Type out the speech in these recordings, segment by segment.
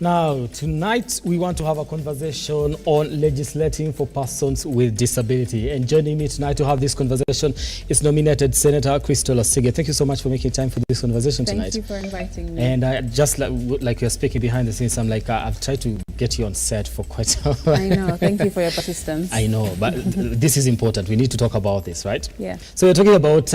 Now, tonight we want to have a conversation on legislating for persons with disability. And joining me tonight to have this conversation is nominated Senator Asige. Thank you so much for making time for this conversation tonight. Thank you for inviting me. And just like you're speaking behind the scenes, I'm like, I've tried to get you on set for quite a while. I know. Thank you for your persistence. I know, but this is important. We need to talk about this, right? Yeah. So we're talking about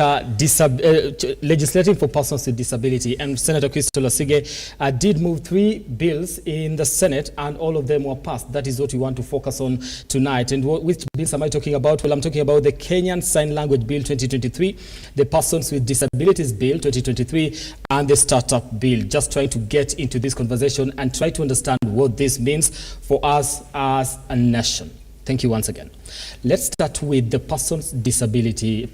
legislating for persons with disability. And Senator Asige did move 3 bills in the Senate, and all of them were passed. That is what we want to focus on tonight. And which bills am I talking about? Well, I'm talking about the Kenyan Sign Language Bill 2023, the Persons with Disabilities Bill 2023, and the Startup Bill. Just trying to get into this conversation and try to understand what this means for us as a nation. Thank you once again. Let's start with the Persons with Disabilities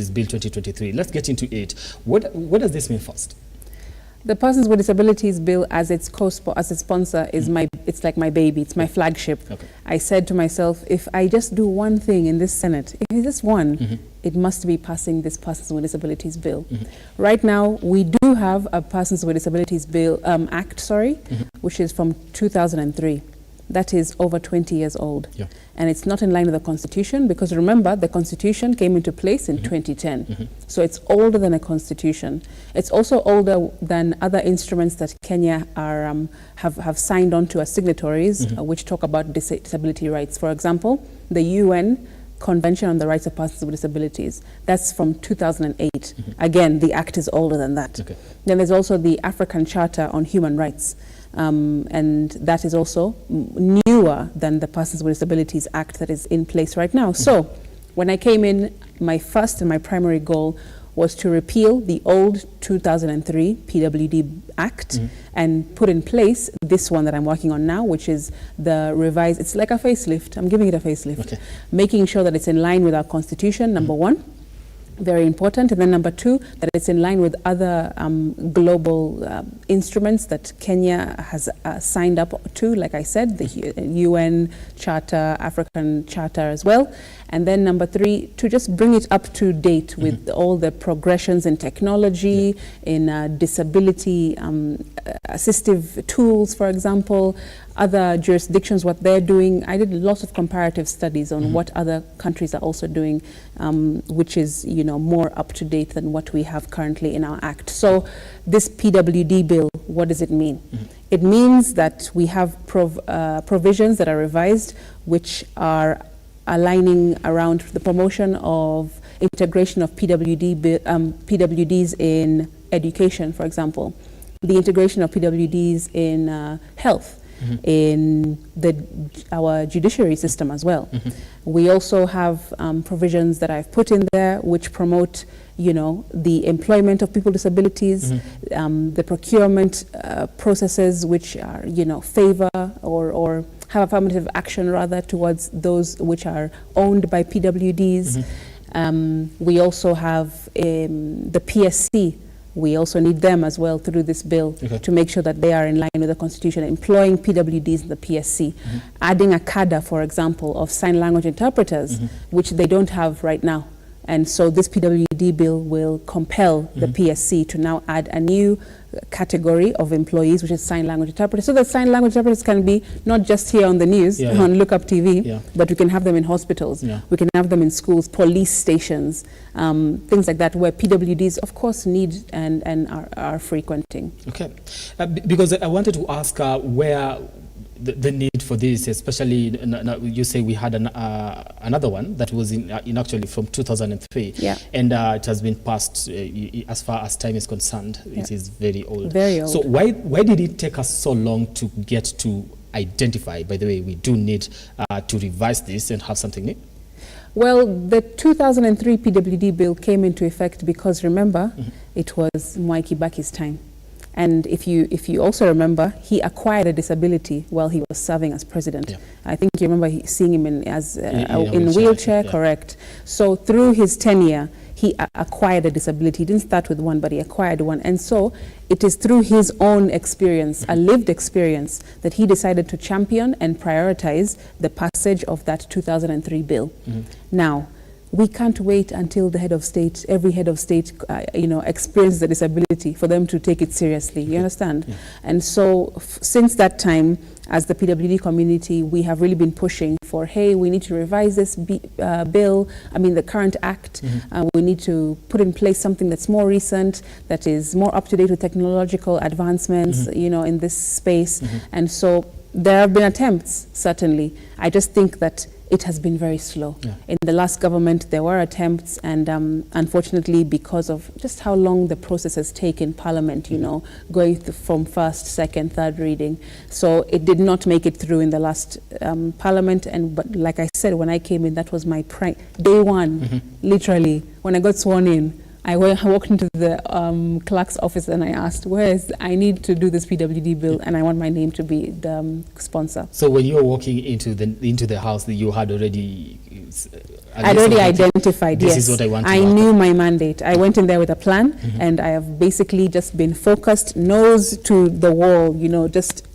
Bill 2023. Let's get into it. What does this mean first? The Persons with Disabilities Bill, as its sponsor, is it's like my baby. It's my flagship. Okay. I said to myself, if I just do one thing in this Senate, if it's just one, it must be passing this Persons with Disabilities Bill. Right now, we do have a Persons with Disabilities Bill Act, which is from 2003. That is over 20 years old. Yeah. And it's not in line with the Constitution, because remember, the Constitution came into place in 2010. So it's older than a Constitution. It's also older than other instruments that Kenya have signed on to as signatories, which talk about disability rights. For example, the UN Convention on the Rights of Persons with Disabilities. That's from 2008. Again, the Act is older than that. Okay. Then there's also the African Charter on Human Rights. And that is also newer than the Persons with Disabilities Act that is in place right now. So when I came in, my first and my primary goal was to repeal the old 2003 PWD Act and put in place this one that I'm working on now, which is the revised, it's like a facelift. I'm giving it a facelift, making sure that it's in line with our Constitution, number one. Very important. And then number 2, that it's in line with other global instruments that Kenya has signed up to, like I said, the UN Charter, African Charter as well. And then number 3, to just bring it up to date with all the progressions in technology, in disability assistive tools, for example, other jurisdictions, what they're doing. I did lots of comparative studies on what other countries are also doing, which is, more up to date than what we have currently in our Act. So this PWD bill, what does it mean? It means that we have provisions that are revised, which are aligning around the promotion of integration of PWDs in education, for example, the integration of PWDs in health, in our judiciary system as well. We also have provisions that I've put in there which promote, the employment of people with disabilities, the procurement processes which are, favor or have affirmative action rather towards those which are owned by PWDs. We also have the PSC. We also need them as well through this bill to make sure that they are in line with the Constitution, employing PWDs in the PSC, adding a cadre, for example, of sign language interpreters, which they don't have right now. And so this PWD bill will compel the PSC to now add a new category of employees, which is sign language interpreters. So that sign language interpreters can be not just here on the news, on Lookuptv, but we can have them in hospitals, we can have them in schools, police stations, things like that, where PWDs, of course, need and are frequenting. Okay, because I wanted to ask where the need for this, especially you say we had another one that was in actually from 2003, and it has been passed as far as time is concerned. It is very old. Very old. So why did it take us so long to get to identify? By the way, we do need to revise this and have something new. Well, the 2003 PWD bill came into effect because, remember, it was Mwai Kibaki's time. And if you also remember, he acquired a disability while he was serving as president. I think you remember seeing him in a wheelchair, correct. So through his tenure, he acquired a disability. He didn't start with one, but he acquired one. And so it is through his own experience, a lived experience, that he decided to champion and prioritize the passage of that 2003 bill. Now, we can't wait until the head of state, every head of state, experiences a disability for them to take it seriously. You understand? Yeah. And so since that time, as the PWD community, we have really been pushing for, hey, we need to revise this bill, the current act. We need to put in place something that's more recent, that is more up to date with technological advancements, in this space. And so there have been attempts, certainly. I just think that it has been very slow. Yeah. In the last government, there were attempts, and unfortunately, because of just how long the process has taken Parliament, going from first, second, third reading. So it did not make it through in the last Parliament. But like I said, when I came in, that was my day one, literally. When I got sworn in, I walked into the clerk's office and I asked, I need to do this PWD bill and I want my name to be the sponsor. So when you were walking into the house, you had already... I'd already identified, this is what I want to I knew my mandate. I went in there with a plan, and I have basically just been focused, nose to the wall, just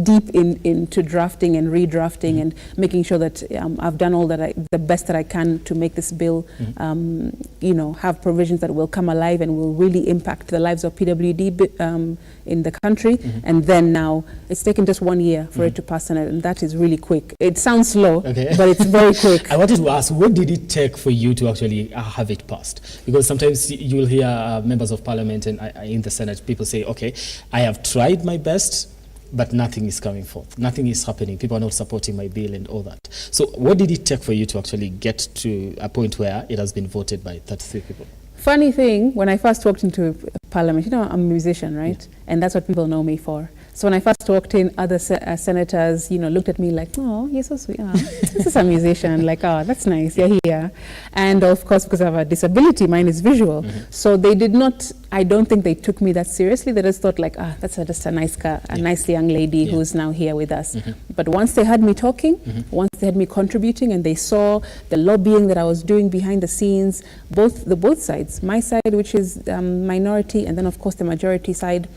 deep into drafting and redrafting and making sure that I've done all the best that I can to make this bill, have provisions that will come alive and will really impact the lives of PWD in the country. And then now, it's taken just 1 year for it to pass, and that is really quick. It sounds slow, but it's very quick. I wanted to ask, what did it take for you to actually have it passed? Because sometimes you will hear members of Parliament and in the Senate, people say, okay, I have tried my best, but nothing is coming forth. Nothing is happening. People are not supporting my bill and all that. So what did it take for you to actually get to a point where it has been voted by 33 people? Funny thing, when I first walked into Parliament, I'm a musician, right? Yeah. And that's what people know me for. So when I first walked in, other senators, looked at me like, oh, you're so sweet. Oh, this is a musician. Like, oh, that's nice. You're here. And of course, because I have a disability, mine is visual. So they did not, I don't think they took me that seriously. They just thought like, that's just a nice nice young lady who's now here with us. But once they had me talking, once they had me contributing, and they saw the lobbying that I was doing behind the scenes, both sides, my side, which is minority, and then of course the majority side,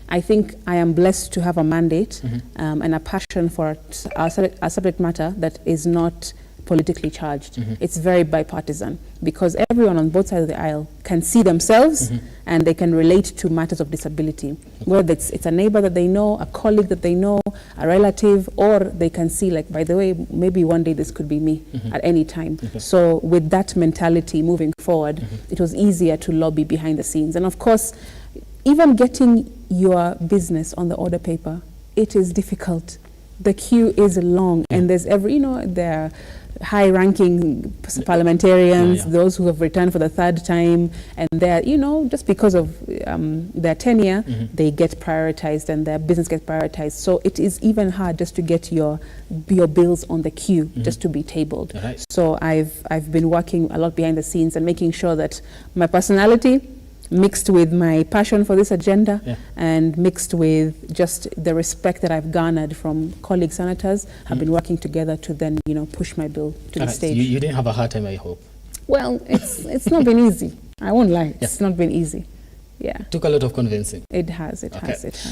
I think I am blessed to have a mandate and a passion for a subject matter that is not politically charged. It's very bipartisan, because everyone on both sides of the aisle can see themselves and they can relate to matters of disability. Whether it's a neighbor that they know, a colleague that they know, a relative, or they can see like, by the way, maybe one day this could be me at any time. So with that mentality moving forward, it was easier to lobby behind the scenes. And of course, even getting your business on the order paper, it is difficult. The queue is long, and there's there are high-ranking parliamentarians, those who have returned for the third time, and they're, just because of their tenure, they get prioritized and their business gets prioritized. So it is even hard just to get your bills on the queue, just to be tabled. So I've been working a lot behind the scenes and making sure that my personality, mixed with my passion for this agenda, and mixed with just the respect that I've garnered from colleague senators, have been working together to then, push my bill to the stage. You didn't have a hard time, I hope. Well, it's not been easy. I won't lie. It's not been easy. Yeah. Took a lot of convincing. It has.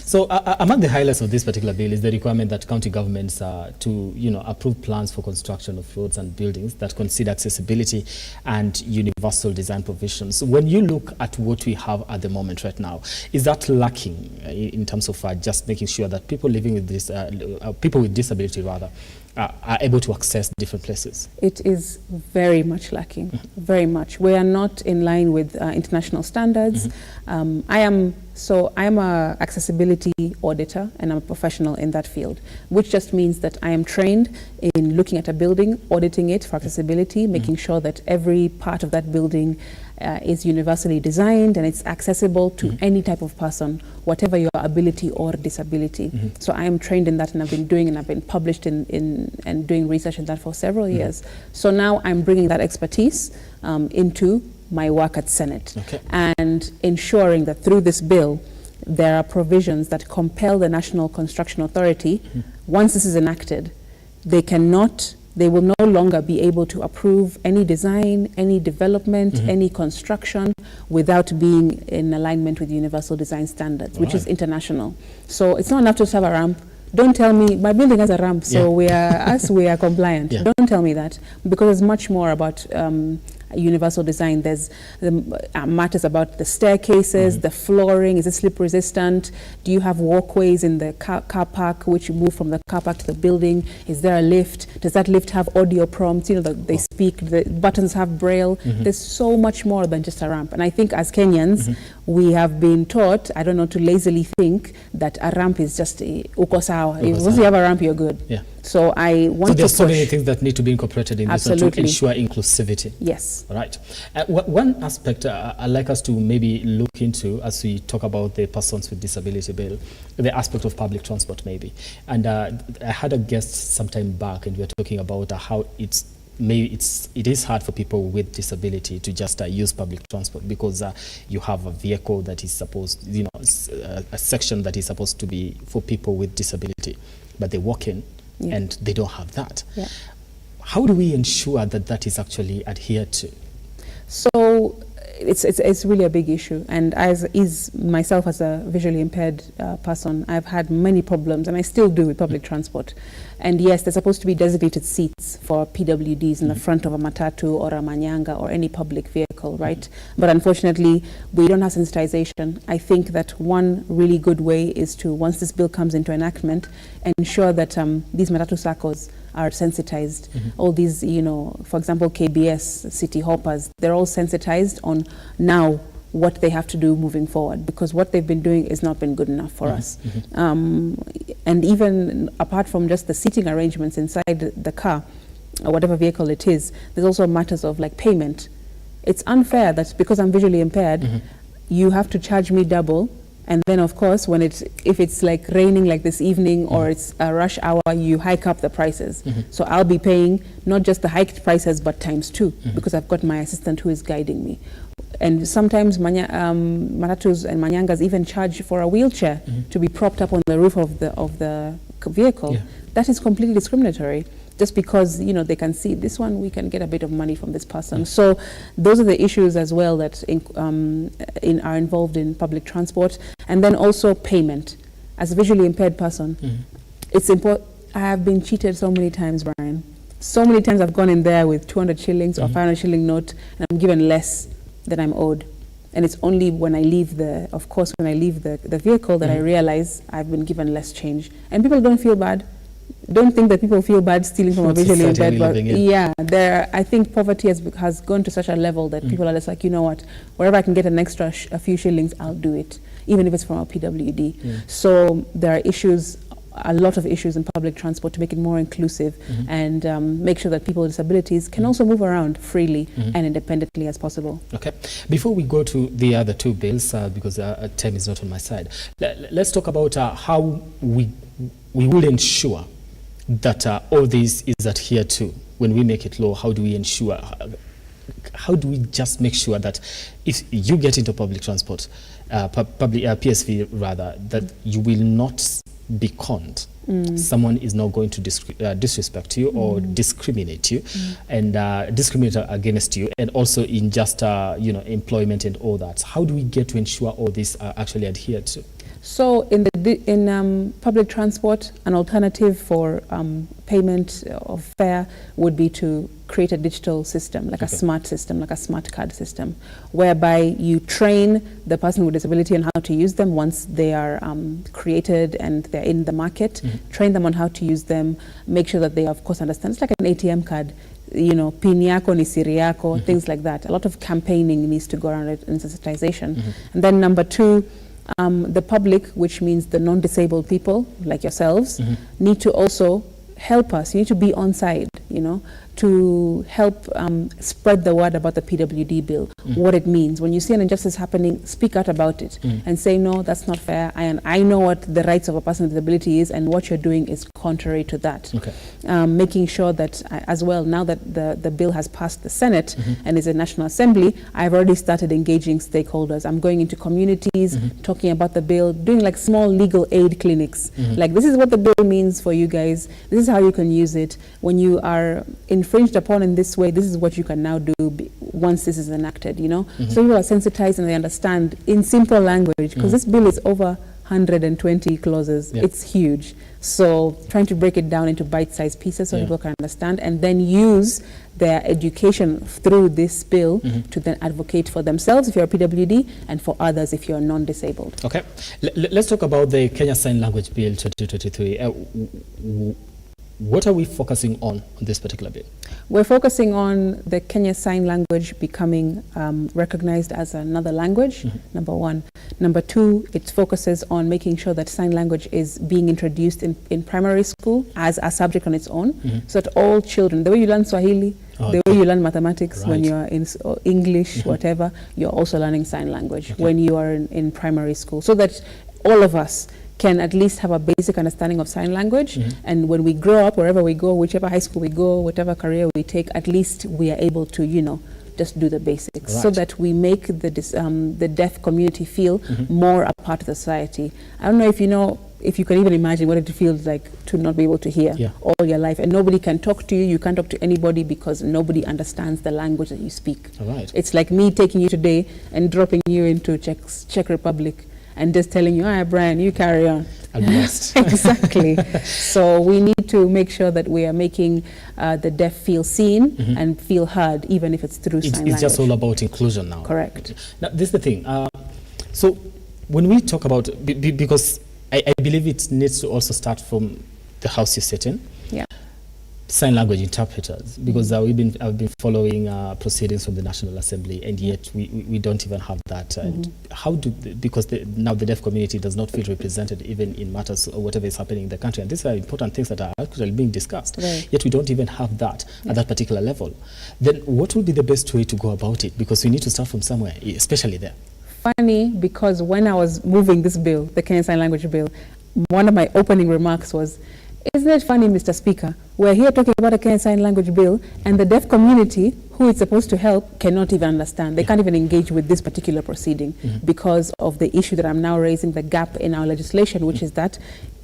So among the highlights of this particular bill is the requirement that county governments to approve plans for construction of roads and buildings that consider accessibility and universal design provisions. When you look at what we have at the moment right now, is that lacking in terms of just making sure that people living with this, people with disability rather, are able to access different places? It is very much lacking, very much. We are not in line with international standards. I am a accessibility auditor, and I'm a professional in that field, which just means that I am trained in looking at a building, auditing it for accessibility, making sure that every part of that building is universally designed and it's accessible to any type of person, whatever your ability or disability. So I am trained in that, and I've been published and doing research in that for several years. So now I'm bringing that expertise into my work at Senate, and ensuring that through this bill there are provisions that compel the National Construction Authority, once this is enacted, they will no longer be able to approve any design, any development, any construction without being in alignment with universal design standards, which is international. So it's not enough to have a ramp. Don't tell me my building has a ramp, so we are compliant. Don't tell me that, because it's much more about universal design. There's matters about the staircases, the flooring, is it slip resistant? Do you have walkways in the car park which you move from the car park to the building? Is there a lift? Does that lift have audio prompts? You know, that they speak, the buttons have braille. There's so much more than just a ramp. And I think as Kenyans, we have been taught, I don't know, to lazily think that a ramp is just uko sawa. Once you have a ramp, you're good. Yeah. So I want to there's push. so many things that need to be incorporated in this to ensure inclusivity. Yes. All right. One aspect I'd like us to maybe look into as we talk about the Persons with Disability Bill, the aspect of public transport maybe. And I had a guest sometime back, and we were talking about how it is hard for people with disability to just use public transport because you have a vehicle that is supposed, you know, a section that is supposed to be for people with disability, but they walk in and they don't have that. Yeah. How do we ensure that that is actually adhered to? So it's really a big issue, and myself as a visually impaired person, I've had many problems, and I still do with public transport. And yes, there's supposed to be designated seats for PWDs in the front of a matatu or a manyanga or any public vehicle, right? But unfortunately, we don't have sensitization. I think that one really good way is to, once this bill comes into enactment, ensure that these matatu SACCOs are sensitized. All these, you know, for example, KBS, City Hoppers, they're all sensitized on now what they have to do moving forward, because what they've been doing has not been good enough for us. And even apart from just the seating arrangements inside the car, or whatever vehicle it is, there's also matters of like payment. It's unfair that because I'm visually impaired, you have to charge me double. And then, of course, if it's like raining like this evening or it's a rush hour, you hike up the prices. So I'll be paying not just the hiked prices, but _2 because I've got my assistant who is guiding me. And sometimes matatus and manyangas even charge for a wheelchair to be propped up on the roof of the vehicle. That is completely discriminatory. Just because, you know, they can see this one, we can get a bit of money from this person. So those are the issues as well that are involved in public transport. And then also payment. As a visually impaired person, it's important. I have been cheated so many times, Brian. So many times I've gone in there with 200 shillings or 500 shilling note, and I'm given less than I'm owed. And it's only when I leave the vehicle that I realize I've been given less change. And people don't feel bad. Don't think that people feel bad stealing from a visually impaired, but I think poverty has gone to such a level that people are just like, you know what, wherever I can get an extra a few shillings, I'll do it, even if it's from a PWD. So there are a lot of issues in public transport to make it more inclusive and make sure that people with disabilities can also move around freely and independently as possible. Okay. Before we go to the other two bills, because time is not on my side, let's talk about how we will ensure that all this is adhered to when we make it law. How do we ensure, how do we just make sure that if you get into public transport, PSV rather, that you will not be conned? Someone is not going to disrespect you or discriminate you and discriminate against you, and also in just you know, employment and all that. How do we get to ensure all this are actually adhered to? So in public transport, an alternative for payment of fare would be to create a digital system, like a smart system, like a smart card system, whereby you train the person with disability on how to use them once they are created and they're in the market, train them on how to use them, make sure that they, of course, understand. It's like an ATM card, you know, pin yako ni siri yako, things like that. A lot of campaigning needs to go around it, and sensitization. And then number two, the public, which means the non-disabled people like yourselves, need to also help us. You need to be on side, you know, to help spread the word about the PWD bill, what it means. When you see an injustice happening, speak out about it and say, no, that's not fair. I know what the rights of a person with disability is, and what you're doing is contrary to that. Making sure that as well, now that the bill has passed the Senate and is a National Assembly, I've already started engaging stakeholders. I'm going into communities, talking about the bill, doing like small legal aid clinics. Like, this is what the bill means for you guys. This is how you can use it. When you are infringed upon in this way, this is what you can now do once this is enacted, you know? So people are sensitized and they understand in simple language, because this bill is over 120 clauses. Yeah. It's huge. So trying to break it down into bite-sized pieces so people can understand, and then use their education through this bill to then advocate for themselves if you're a PWD and for others if you're non-disabled. Okay. Let's talk about the Kenya Sign Language Bill 2023. What are we focusing on this particular bill? We're focusing on the Kenya Sign Language becoming recognized as another language, number one. Number two, it focuses on making sure that sign language is being introduced in primary school as a subject on its own, so that all children, the way you learn Swahili, the way you learn mathematics when you're in English, whatever, you're also learning sign language when you are in primary school, so that all of us can at least have a basic understanding of sign language, and when we grow up, wherever we go, whichever high school we go, whatever career we take, at least we are able to, you know, just do the basics, so that we make the deaf community feel more a part of the society. I don't know if you know, if you can even imagine what it feels like to not be able to hear all your life, and nobody can talk to you, you can't talk to anybody because nobody understands the language that you speak. It's like me taking you today and dropping you into Czech Republic and just telling you, all right, Brian, you carry on. Exactly. So we need to make sure that we are making the deaf feel seen and feel heard, even if it's through sign language. It's just all about inclusion now. Correct. Now, this is the thing. So when we talk about, because I believe it needs to also start from the house you sit in. Yeah. Sign language interpreters, because I've been following proceedings from the National Assembly, and yet we don't even have that. And how do, because now the deaf community does not feel represented even in matters or whatever is happening in the country, and these are important things that are actually being discussed. Yet we don't even have that at that particular level. Then what would be the best way to go about it? Because we need to start from somewhere, especially there. Funny, because when I was moving this bill, the Kenya Sign Language Bill, one of my opening remarks was, isn't it funny, Mr. Speaker, we're here talking about a Kenya Sign Language Bill, and the deaf community, who it's supposed to help, cannot even understand. They can't even engage with this particular proceeding because of the issue that I'm now raising, the gap in our legislation, which is that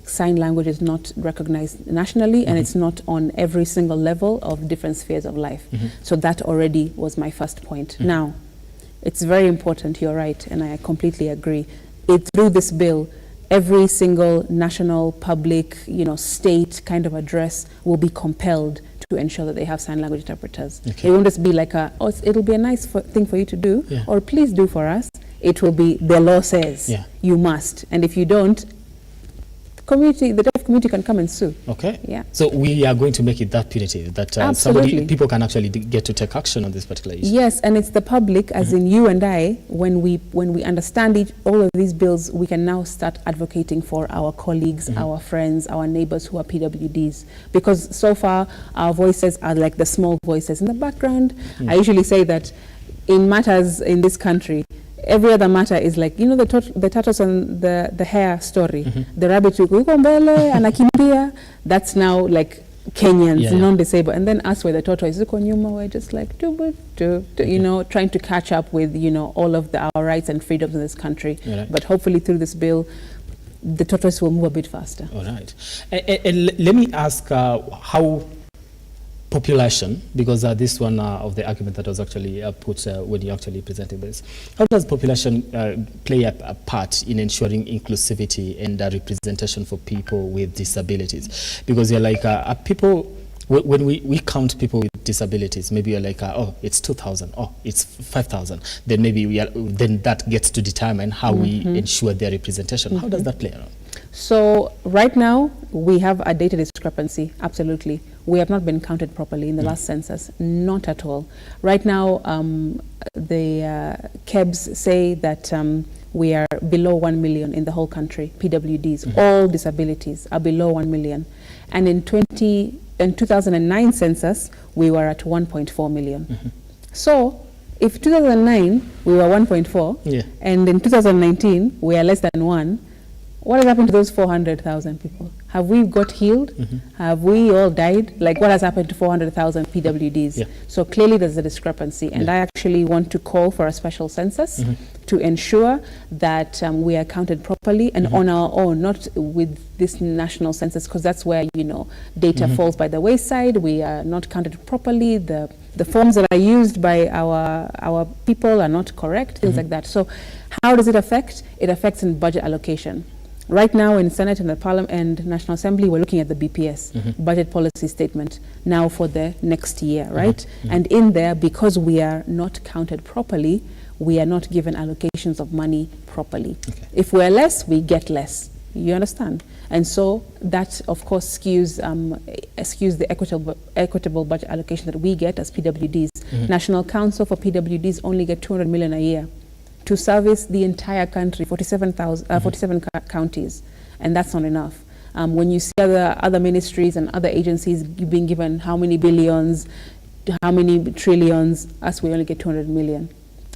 sign language is not recognized nationally, and it's not on every single level of different spheres of life. So that already was my first point. Now, it's very important, you're right, and I completely agree. Through this bill, every single national, public, state kind of address will be compelled to ensure that they have sign language interpreters. It won't just be like it'll be a nice thing for you to do, or please do for us. It will be, the law says you must, and if you don't, the deaf community can come and sue. So we are going to make it that punitive, that people can actually get to take action on this particular issue. Yes, and it's the public, as in you and I, when we understand all of these bills, we can now start advocating for our colleagues, our friends, our neighbors who are PWDs. Because so far, our voices are like the small voices in the background. I usually say that in matters in this country, every other matter is like, the tortoise and the hare story. The rabbit yuko mbele anakimbia. That's now like Kenyans, non-disabled. And then us, where the tortoise yuko nyuma, we're just like, trying to catch up with, all of our rights and freedoms in this country. But hopefully through this bill, the tortoise will move a bit faster. All right. And let me ask how population, because this one of the argument that was actually put when you actually presented this. How does population play a part in ensuring inclusivity and representation for people with disabilities? Because you're like, people, when we count people with disabilities, maybe you're like, it's 2,000, it's 5,000. Then maybe then that gets to determine how we ensure their representation. How does that play around? So right now, we have a data discrepancy, absolutely. We have not been counted properly in the last census, not at all. Right now, the KEBS say that we are below 1 million in the whole country, PWDs, all disabilities are below 1 million. And in 2009 census, we were at 1.4 million. So if 2009, we were 1.4, and in 2019, we are less than 1, what has happened to those 400,000 people? Have we got healed? Have we all died? Like, what has happened to 400,000 PWDs? So clearly there's a discrepancy, and I actually want to call for a special census to ensure that we are counted properly and on our own, not with this national census, because that's where, data falls by the wayside. We are not counted properly. The forms that are used by our people are not correct, things like that. So how does it affect? It affects in budget allocation. Right now in Senate and the Parliament and National Assembly, we're looking at the BPS, budget policy statement, now for the next year, right? And in there, because we are not counted properly, we are not given allocations of money properly. If we're less, we get less. You understand? And so that, of course, skews the equitable budget allocation that we get as PWDs. National Council for PWDs only get 200 million a year to service the entire country, 47 counties, and that's not enough. When you see other ministries and other agencies being given how many billions, how many trillions, us we only get 200 million.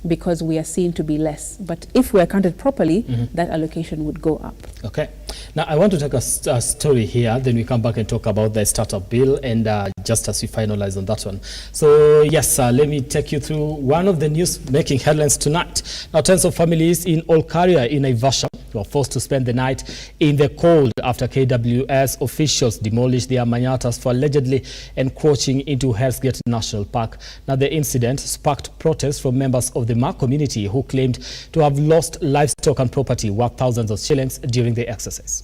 Because we are seen to be less. But if we are counted properly, that allocation would go up. Okay. Now, I want to take a story here, then we come back and talk about the startup bill, and just as we finalize on that one. So, yes, let me take you through one of the news making headlines tonight. Now, tens of families in Olkaria in Naivasha were forced to spend the night in the cold after KWS officials demolished their manyatas for allegedly encroaching into Hell's Gate National Park. Now, the incident sparked protests from members of the Ma community who claimed to have lost livestock and property worth thousands of shillings during the exercise.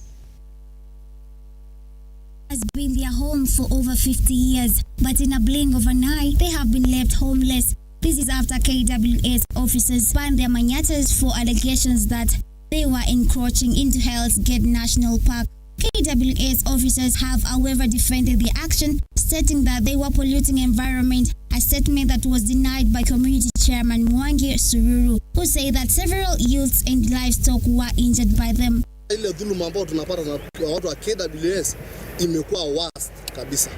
Has been their home for over 50 years, but in a blink of an eye, they have been left homeless. This is after KWS officers banned their manyatas for allegations that they were encroaching into Hell's Gate National Park. KWS officers have, however, defended the action, stating that they were polluting environment, a statement that was denied by community chairman Mwangi Sururu, who said that several youths and livestock were injured by them. Ile dhuluma ambao tunapata na watu wa KWS imekuwa worst kabisa.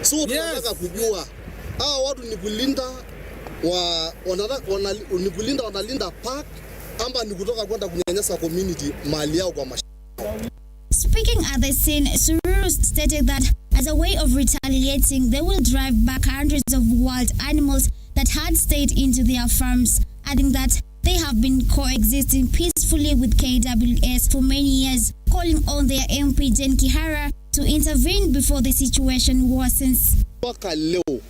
So tunataka kujua hawa watu ni kulinda wanalinda park amba ni kutoka kwenda kunyanyasa community mali yao kwa mashamba. Speaking at the scene, Sururu stated that as a way of retaliating, they will drive back hundreds of wild animals that had stayed into their farms, adding that they have been coexisting peacefully with KWS for many years, calling on their MP Jen Kihara to intervene before the situation worsens. Mpaka leo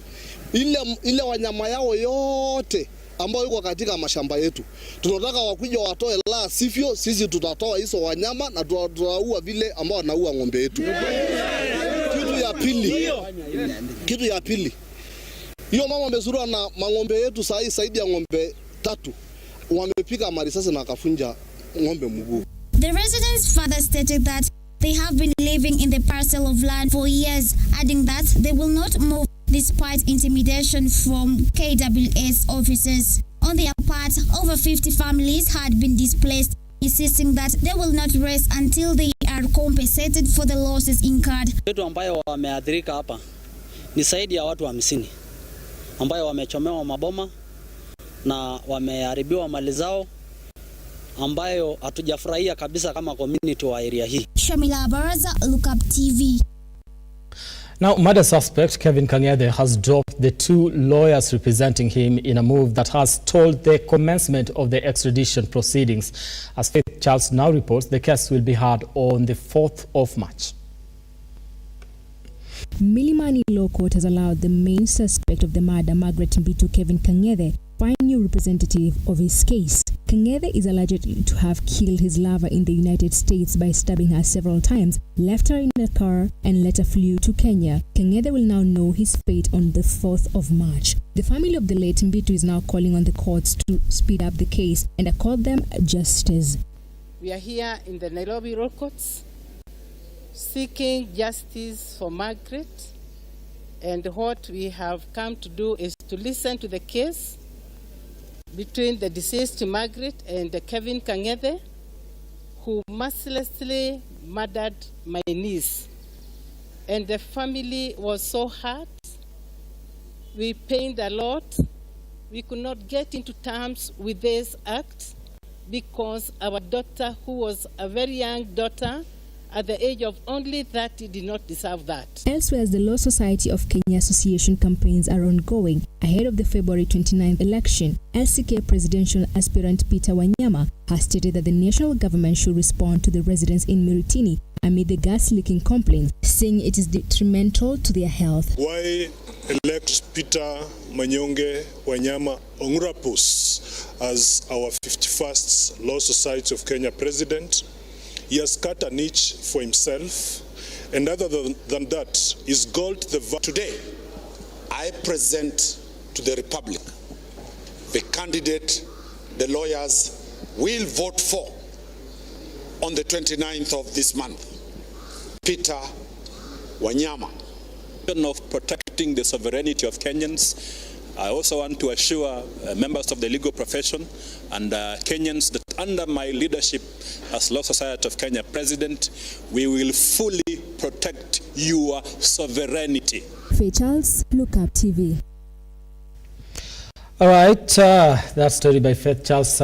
ile wanyama yao yote ambao yuko katika mashamba yetu tunataka wakuja watoe, la sivyo sisi tutatoa hizo wanyama na tutaua vile ambao wanaua ng'ombe yetu. Kitu ya pili, hiyo mama amezurua na mang'ombe yetu zaidi ya ng'ombe 3 wamepiga marisasi na akafunja ng'ombe mguu. The residents further stated that they have been living in the parcel of land for years, adding that they will not move despite intimidation from KWS officers. On their part, over 50 families had been displaced, insisting that they will not rest until they are compensated for the losses incurred. Watu ambayo wameathirika hapa ni zaidi ya watu 50 ambayo wamechomewa maboma na wameharibiwa mali zao, ambayo hatujafurahia kabisa kama community wa area hii. Shamila Baraza, Lookuptv. Now, murder suspect Kevin Kang'ethe has dropped the 2 lawyers representing him in a move that has stalled the commencement of the extradition proceedings. As Faith Charles now reports, the case will be heard on the 4th of March. Milimani Law Court has allowed the main suspect of the murder, Margaret Mbitu Kevin Kang'ethe, find new representative of his case. Kang'ethe is alleged to have killed his lover in the United States by stabbing her several times, left her in a car, and later flew to Kenya. Kang'ethe will now know his fate on the 4th of March. The family of the late Mbitu is now calling on the courts to speed up the case and accord them justice. We are here in the Nairobi Law Courts seeking justice for Margaret, and what we have come to do is to listen to the case between the deceased Margaret and Kevin Kang'ethe, who mercilessly murdered my niece. And the family was so hurt. We pained a lot. We could not get into terms with this act because our daughter, who was a very young daughter, at the age of only 30, did not deserve that. Elsewhere, the Law Society of Kenya Association campaigns are ongoing ahead of the February 29th election. Asige presidential aspirant Peter Wanyama has stated that the national government should respond to the residents in Miritini amid the gas leaking complaints, saying it is detrimental to their health. Why elect Peter Manyonge Wanyama Ongurapus as our 51st Law Society of Kenya president? He has cut a niche for himself, and other than that, his goal to the today, I present to the Republic the candidate the lawyers will vote for on the 29th of this month, Peter Wanyama. Of protecting the sovereignty of Kenyans, I also want to assure members of the legal profession and Kenyans that under my leadership as Law Society of Kenya President, we will fully protect your sovereignty. Faye Charles, Lookuptv. All right, that story by Faith Charles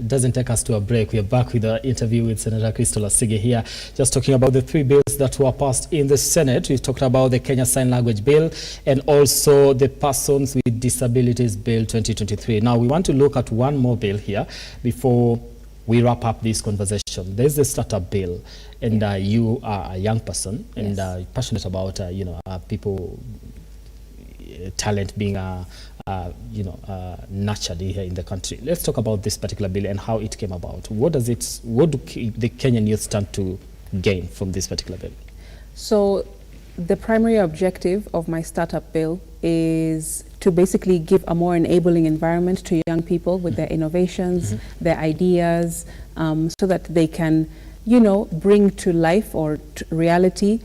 doesn't take us to a break. We are back with an interview with Senator Asige here, just talking about the 3 bills that were passed in the Senate. We talked about the Kenya Sign Language Bill and also the Persons with Disabilities Bill 2023. Now, we want to look at one more bill here before we wrap up this conversation. There's the startup bill, and you are a young person and passionate about, people, talent being nurtured here in the country. Let's talk about this particular bill and how it came about. What do the Kenyan youth stand to gain from this particular bill? So the primary objective of my startup bill is to basically give a more enabling environment to young people with their innovations, their ideas, so that they can, bring to life or to reality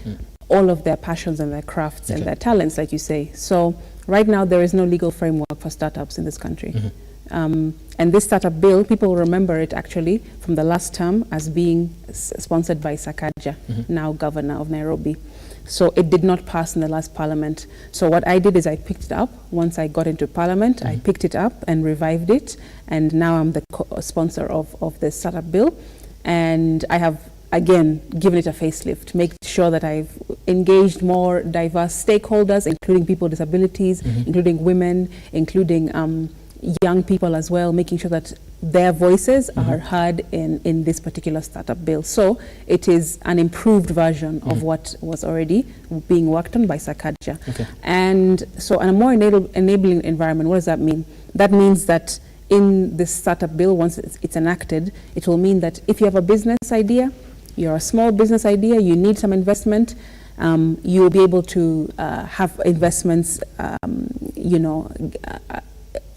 all of their passions and their crafts and their talents, like you say. So right now, there is no legal framework for startups in this country. And this startup bill, people remember it actually from the last term as being sponsored by Sakaja, now governor of Nairobi. So it did not pass in the last parliament. So what I did is I picked it up. Once I got into parliament, I picked it up and revived it. And now I'm the sponsor of the startup bill. And I have, again, given it a facelift, make sure that I've engaged more diverse stakeholders, including people with disabilities, including women, including young people as well, making sure that their voices are heard in this particular startup bill. So it is an improved version of what was already being worked on by Sakaja. And so a more enabling environment, what does that mean? That means that in this startup bill, once it's enacted, it will mean that if you have a business idea, you're a small business idea, you need some investment, you'll be able to have investments,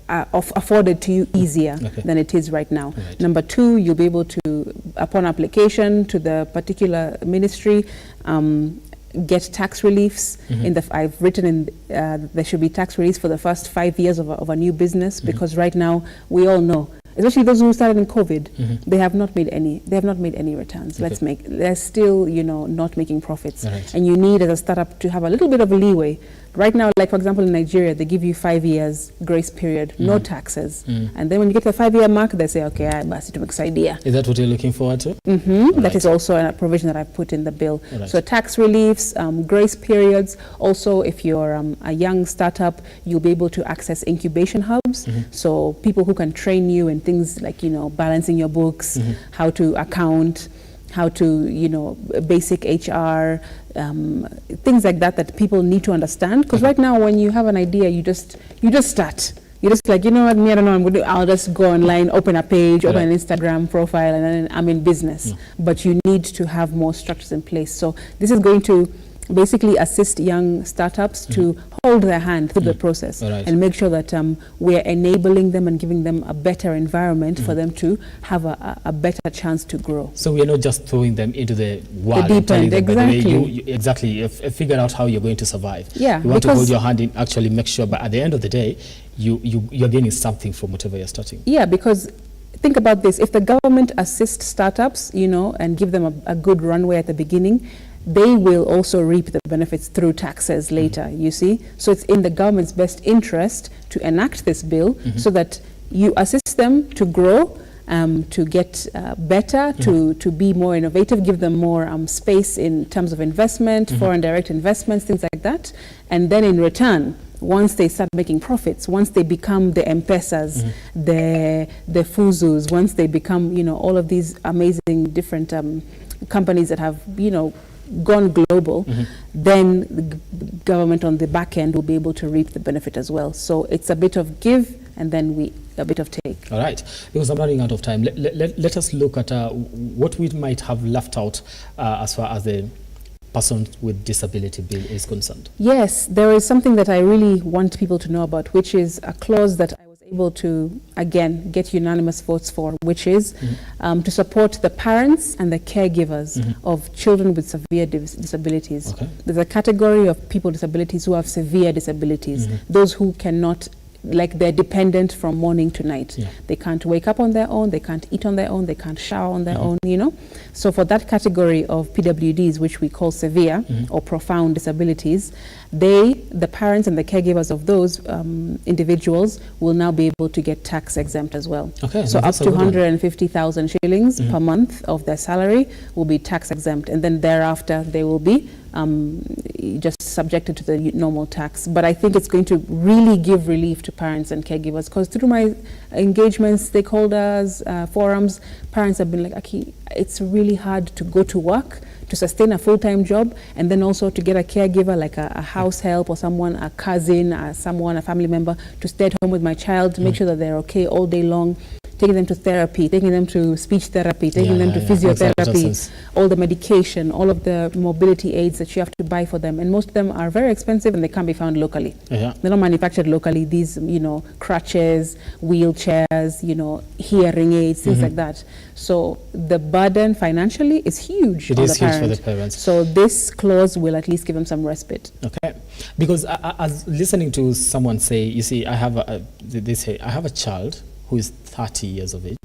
afforded to you easier than it is right now. Number 2, you'll be able to, upon application to the particular ministry, get tax reliefs. I've written in there should be tax reliefs for the first 5 years of a new business, because right now we all know, especially those who started in COVID, they have not made any. They have not made any returns. They're still, not making profits. And you need, as a startup, to have a little bit of leeway. Right now, like for example in Nigeria, they give you 5 years grace period, no taxes, and then when you get to the 5-year mark, they say, okay, basi tumekusaidea. Is that what you're looking forward to? That is also a provision that I've put in the bill. So tax reliefs, grace periods. Also, if you're a young startup, you'll be able to access incubation hubs. So people who can train you in things like, balancing your books, how to account, how to, basic HR, things like that people need to understand. Because right now, when you have an idea, you just start. You're just like, what, me, I don't know, I'll just go online, open a page, open an Instagram profile, and then I'm in business. But you need to have more structures in place. So this is going to basically assist young startups to hold their hand through the process and make sure that we're enabling them and giving them a better environment for them to have a better chance to grow. So we're not just throwing them into the wild, deep end, you figure out how you're going to survive. Yeah, you want to hold your hand in, actually make sure, but at the end of the day, you're gaining something from whatever you're starting. Yeah, because think about this, if the government assists startups, and give them a good runway at the beginning, they will also reap the benefits through taxes later, you see? So it's in the government's best interest to enact this bill so that you assist them to grow, to get better, to be more innovative, give them more space in terms of investment, foreign direct investments, things like that. And then in return, once they start making profits, once they become the M-Pesas, the Fuzus, once they become, all of these amazing different companies that have, gone global, then the government on the back end will be able to reap the benefit as well. So it's a bit of give, and then we a bit of take. All right, because I'm running out of time. Let us look at what we might have left out as far as the person with disability bill is concerned. Yes, there is something that I really want people to know about, which is a clause that I was able to, again, get unanimous votes for, which is to support the parents and the caregivers of children with severe disabilities. Okay. There's a category of people with disabilities who have severe disabilities, those who cannot, like they're dependent from morning to night. Yeah. They can't wake up on their own, they can't eat on their own, they can't shower on their own, you know. So for that category of PWDs, which we call severe or profound disabilities, the parents and the caregivers of those individuals will now be able to get tax exempt as well. Okay, so up to 150,000 shillings per month of their salary will be tax exempt, and then thereafter they will be just subjected to the normal tax. But I think it's going to really give relief to parents and caregivers, because through my engagements, stakeholders, forums, parents have been like, Aki, it's really hard to go to work, to sustain a full-time job, and then also to get a caregiver like a house help or someone, a cousin, a family member, to stay at home with my child, to make sure that they're okay all day long, taking them to therapy, taking them to speech therapy, taking them to physiotherapy, all the medication, all of the mobility aids that you have to buy for them. And most of them are very expensive and they can't be found locally. They're not manufactured locally. These, crutches, wheelchairs, hearing aids, things like that. So the burden financially is huge on the parent. It is huge for the parents. So this clause will at least give them some respite. Okay. Because as listening to someone say, you see, I have a child who is 30 years of age.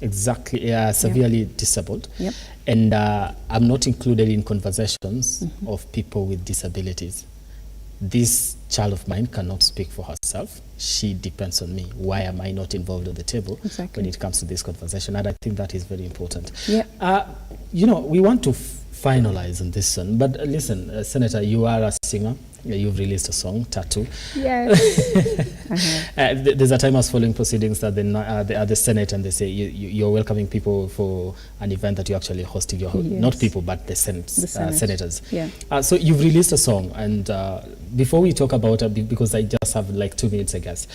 Exactly, severely disabled. Yep. And I'm not included in conversations of people with disabilities. This child of mine cannot speak for herself. She depends on me. Why am I not involved at the table when it comes to this conversation? And I think that is very important. Yeah. We want to finalize on this one, but listen, Senator, you are a singer. You've released a song, Tattoo. Yes. There's a time I was following proceedings that the Senate, and they say you're welcoming people for an event that you're actually hosting. Not people, but the senators. Yeah. So you've released a song, and before we talk about because I just have like 2 minutes, I guess,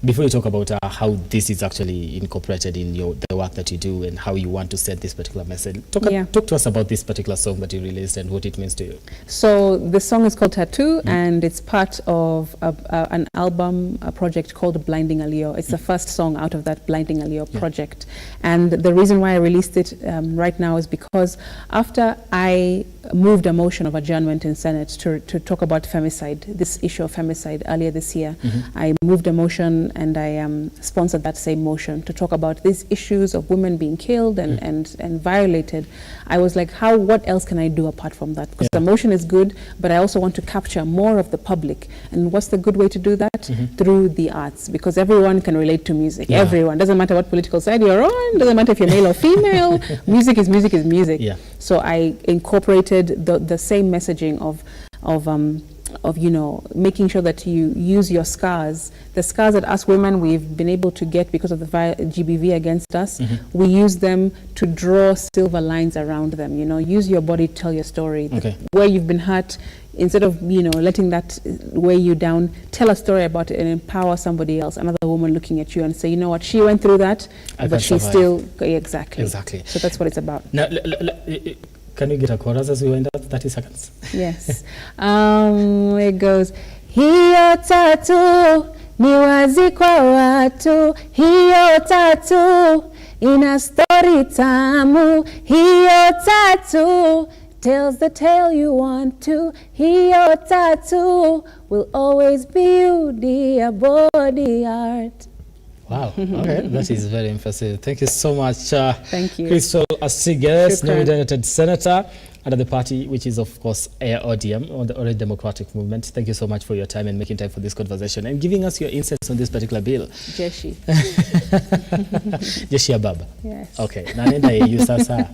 before you talk about how this is actually incorporated in the work that you do and how you want to set this particular message, talk to us about this particular song that you released and what it means to you. So the song is called Tattoo, and it's part of an album, a project called Blinding Alio. It's the first song out of that Blinding Alio project. And the reason why I released it right now is because after I moved a motion of adjournment in Senate to talk about femicide, this issue of femicide earlier this year, I moved a motion and I sponsored that same motion to talk about these issues of women being killed and violated. I was like, what else can I do apart from that? Because the motion is good, but I also want to capture more of the public. And what's the good way to do that? Through the arts, because everyone can relate to music. Everyone, doesn't matter what political side you're on, doesn't matter if you're male or female, music is music is music. So I incorporated the same messaging of making sure that you use your scars, the scars that us women we've been able to get because of the GBV against us, we use them to draw silver lines around them. Use your body to tell your story. Where you've been hurt, instead of letting that weigh you down, tell a story about it and empower somebody else, another woman looking at you and say, you know what, she went through that, but she's still exactly. So that's what it's about. Now, can you get a chorus as we wind up? 30 seconds. Yes. It goes, hiyo tatu ni wazi kwa watu, hiyo tatu ina story tamu, hiyo tatu tells the tale you want to, hiyo tatu will always be you, dear body art. Wow, okay, that is very impressive. Thank you so much. Thank you. Crystal Asige, nominated senator under the party, which is, of course, ODM, or the Orange Democratic Movement. Thank you so much for your time and making time for this conversation and giving us your insights on this particular bill. Jeshi. Jeshi ya baba. Yes. Okay, nanenda you sasa.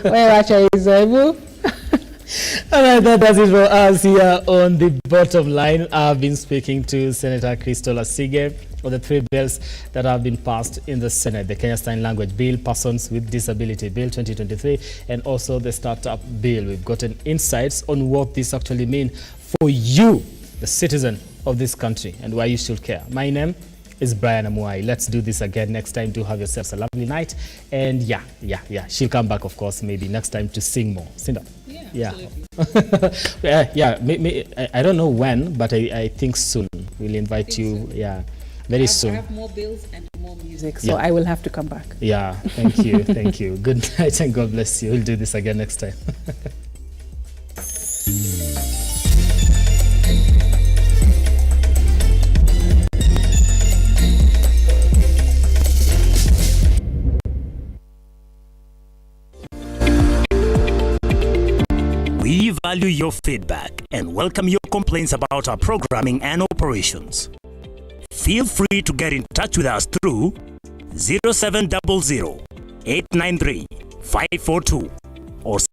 Wewe acha hizo. All right, that does it for us here on The Bottom Line. I've been speaking to Senator Crystal Asige on the 3 bills that have been passed in the Senate: the Kenya Sign Language Bill, Persons with Disability Bill 2023, and also the Startup Bill. We've gotten insights on what this actually means for you, the citizen of this country and why you should care. My name is Brian Amuai. Let's do this again next time. Do have yourselves a lovely night. And yeah. She'll come back, of course, maybe next time to sing more. Cinda? Yeah. I don't know when, but I think soon. We'll invite you. Soon. Yeah, very soon. I have more bills and more music, so I will have to come back. Yeah, thank you. Thank you. Good night and God bless you. We'll do this again next time. We value your feedback and welcome your complaints about our programming and operations. Feel free to get in touch with us through 0700 893 542 or